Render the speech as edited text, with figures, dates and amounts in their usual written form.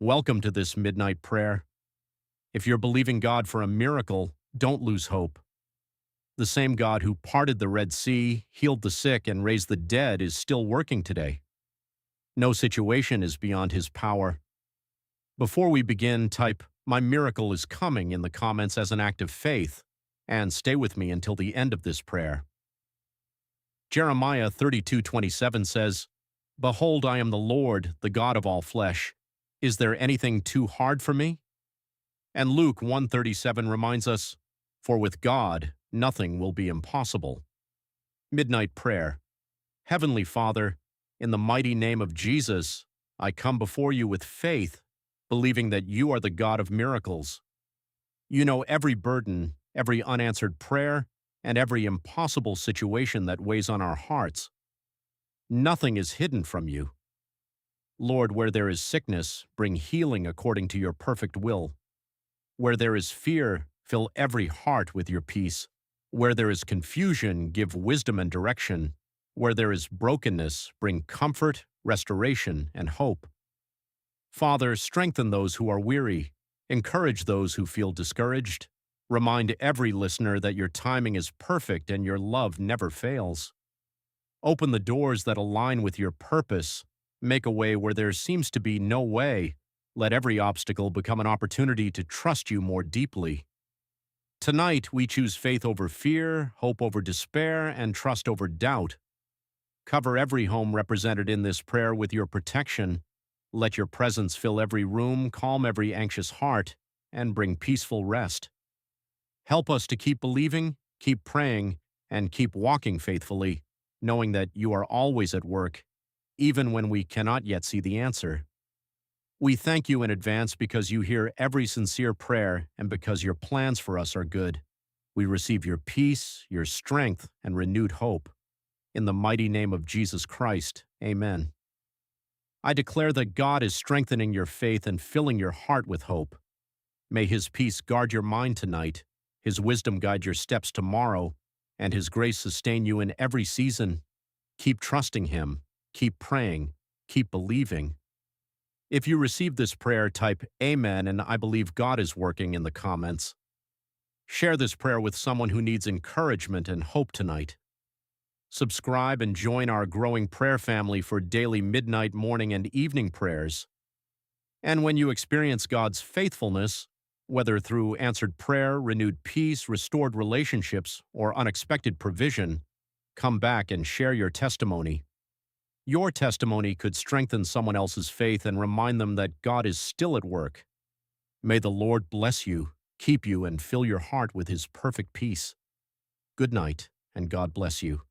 Welcome to this midnight prayer. If you're believing God for a miracle, don't lose hope. The same God who parted the Red Sea, healed the sick, and raised the dead is still working today. No situation is beyond his power. Before we begin, type, "My miracle is coming" in the comments as an act of faith, and stay with me until the end of this prayer. Jeremiah 32:27 says, "Behold, I am the Lord, the God of all flesh. Is there anything too hard for me?" And Luke 1:37 reminds us, "For with God, nothing will be impossible." Midnight Prayer. Heavenly Father, in the mighty name of Jesus, I come before you with faith, believing that you are the God of miracles. You know every burden, every unanswered prayer, and every impossible situation that weighs on our hearts. Nothing is hidden from you. Lord, where there is sickness, bring healing according to your perfect will. Where there is fear, fill every heart with your peace. Where there is confusion, give wisdom and direction. Where there is brokenness, bring comfort, restoration, and hope. Father, strengthen those who are weary. Encourage those who feel discouraged. Remind every listener that your timing is perfect and your love never fails. Open the doors that align with your purpose. Make a way where there seems to be no way. Let every obstacle become an opportunity to trust you more deeply. Tonight, we choose faith over fear, hope over despair, and trust over doubt. Cover every home represented in this prayer with your protection. Let your presence fill every room, calm every anxious heart, and bring peaceful rest. Help us to keep believing, keep praying, and keep walking faithfully, knowing that you are always at work, even when we cannot yet see the answer. We thank you in advance because you hear every sincere prayer and because your plans for us are good. We receive your peace, your strength, and renewed hope. In the mighty name of Jesus Christ, amen. I declare that God is strengthening your faith and filling your heart with hope. May his peace guard your mind tonight, his wisdom guide your steps tomorrow, and his grace sustain you in every season. Keep trusting him, keep praying, keep believing. If you receive this prayer, type Amen and I believe God is working in the comments. Share this prayer with someone who needs encouragement and hope tonight. Subscribe and join our growing prayer family for daily midnight, morning, and evening prayers. And when you experience God's faithfulness, whether through answered prayer, renewed peace, restored relationships, or unexpected provision, come back and share your testimony. Your testimony could strengthen someone else's faith and remind them that God is still at work. May the Lord bless you, keep you, and fill your heart with his perfect peace. Good night, and God bless you.